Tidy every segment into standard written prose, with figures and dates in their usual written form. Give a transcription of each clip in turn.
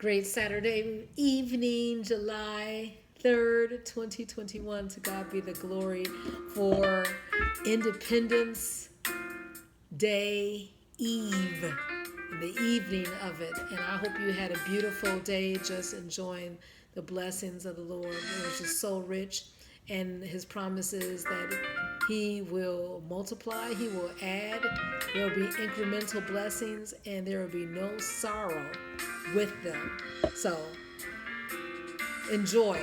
Great Saturday evening, July 3rd, 2021. To God be the glory for Independence Day Eve, the evening of it. And I hope you had a beautiful day just enjoying the blessings of the Lord. It was just so rich. And his promises that he will multiply, he will add, there will be incremental blessings, and there will be no sorrow with them. So enjoy.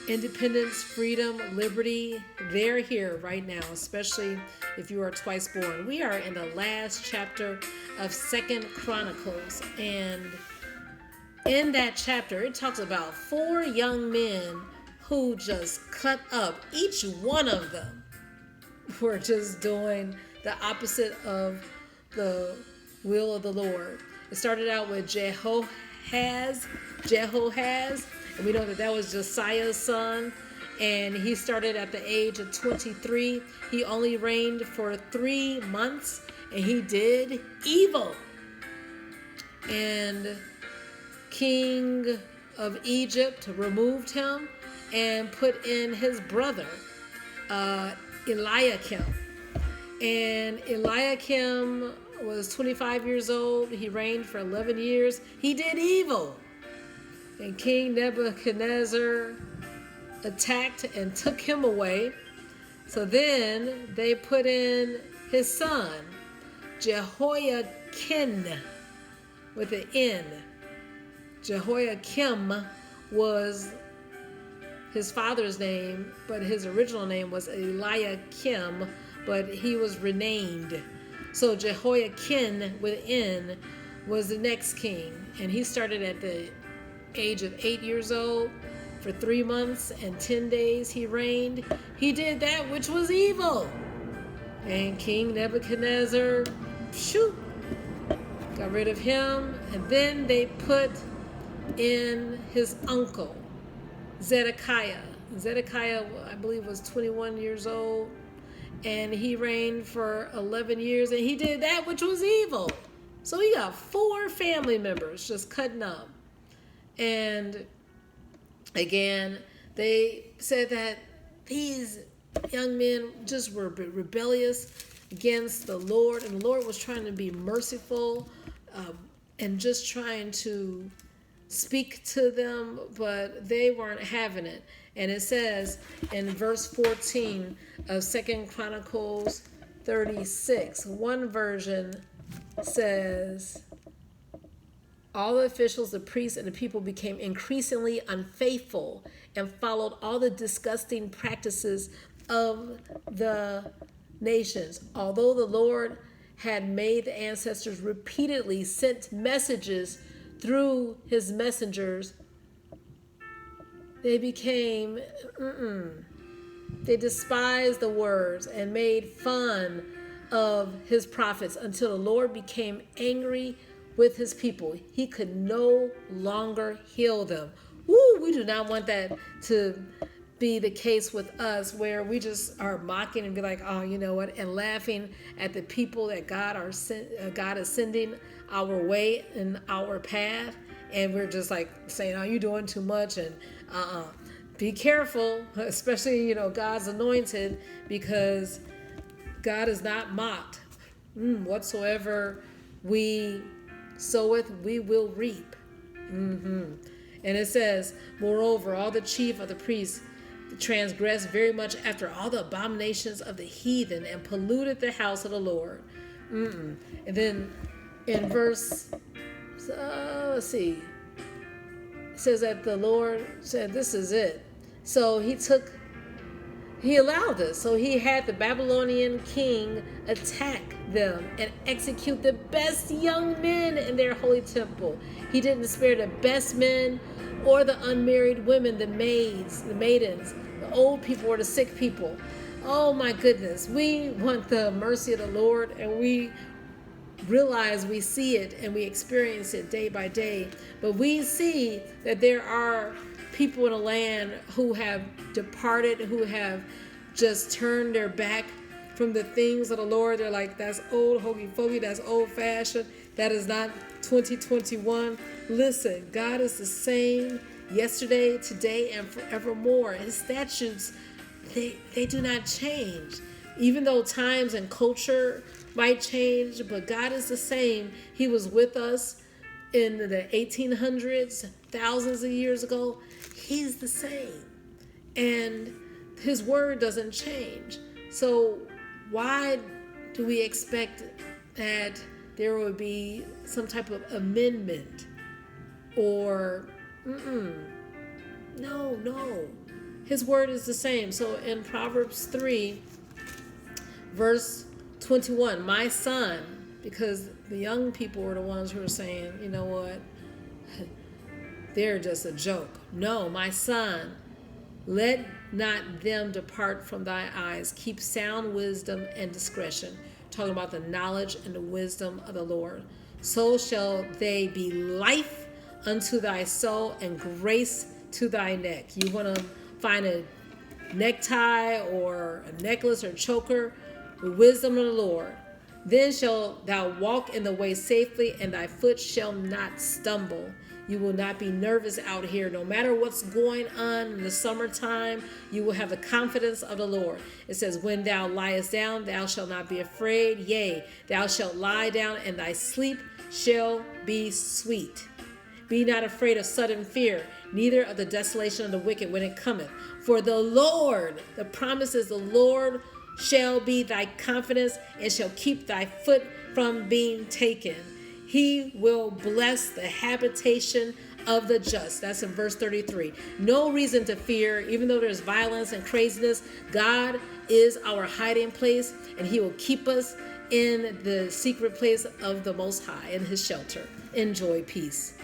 Independence, freedom, liberty, they're here right now, especially if you are twice born. We are in the last chapter of 2 Chronicles, and in that chapter, it talks about 4 young men who just cut up. Each one of them were just doing the opposite of the will of the Lord. It started out with Jehoahaz, and we know that was Josiah's son, and he started at the age of 23. He only reigned for 3 months, and he did evil. And King of Egypt removed him and put in his brother, Eliakim. And Eliakim was 25 years old. He reigned for 11 years. He did evil. And King Nebuchadnezzar attacked and took him away. So then they put in his son, Jehoiakim, with an N. Jehoiakim was his father's name, but his original name was Eliakim, but he was renamed. So Jehoiakim with N was the next king, and he started at the age of 8 years old. For 3 months and 10 days he reigned. He did that which was evil. And King Nebuchadnezzar, got rid of him, and then they put in his uncle, Zedekiah. Zedekiah, I believe, was 21 years old, and he reigned for 11 years, and he did that which was evil. So he got 4 family members just cutting up. And again, they said that these young men just were rebellious against the Lord, and the Lord was trying to be merciful and just trying to speak to them, but they weren't having it. And it says in verse 14 of 2 Chronicles 36, one version says, all the officials, the priests, and the people became increasingly unfaithful and followed all the disgusting practices of the nations. Although the Lord had made the ancestors repeatedly sent messages through his messengers, they became, they despised the words and made fun of his prophets until the Lord became angry with his people. He could no longer heal them. We do not want that to be the case with us, where we just are mocking and be like, oh, you know what, and laughing at the people that God is sending our way and our path, and we're just like saying, oh, you're doing too much, and be careful, especially God's anointed, because God is not mocked. Whatsoever we soweth, we will reap. And it says, moreover, all the chief of the priests transgressed very much after all the abominations of the heathen and polluted the house of the Lord. And then in verse, let's see, it says that the Lord said, this is it. So he allowed this. So he had the Babylonian king attack them and execute the best young men in their holy temple. He didn't spare the best men or the unmarried women, the maids, the maidens, the old people, or the sick people. Oh my goodness. We want the mercy of the Lord, and we realize we see it and we experience it day by day. But we see that there are people in the land who have departed, who have just turned their back from the things of the Lord. They're like, that's old hokey pokey, that's old fashioned, that is not 2021. Listen, God is the same yesterday, today, and forevermore. His statutes, they do not change. Even though times and culture might change, but God is the same. He was with us in the 1800s, thousands of years ago. He's the same. And his word doesn't change. So why do we expect that there would be some type of amendment or no. His word is the same. So in Proverbs 3, verse 21, my son, because the young people were the ones who were saying, you know what, they're just a joke. No, my son, let not them depart from thy eyes. Keep sound wisdom and discretion. Talking about the knowledge and the wisdom of the Lord. So shall they be life unto thy soul and grace to thy neck. You want to find a necktie or a necklace or choker, the wisdom of the Lord. Then shalt thou walk in the way safely, and thy foot shall not stumble. You will not be nervous out here. No matter what's going on in the summertime, you will have the confidence of the Lord. It says, when thou liest down, thou shalt not be afraid. Yea, thou shalt lie down, and thy sleep shall be sweet. Be not afraid of sudden fear, neither of the desolation of the wicked when it cometh. For the Lord, the promise is the Lord shall be thy confidence and shall keep thy foot from being taken. He will bless the habitation of the just. That's in verse 33. No reason to fear, even though there's violence and craziness. God is our hiding place, and he will keep us in the secret place of the Most High, in his shelter. Enjoy peace.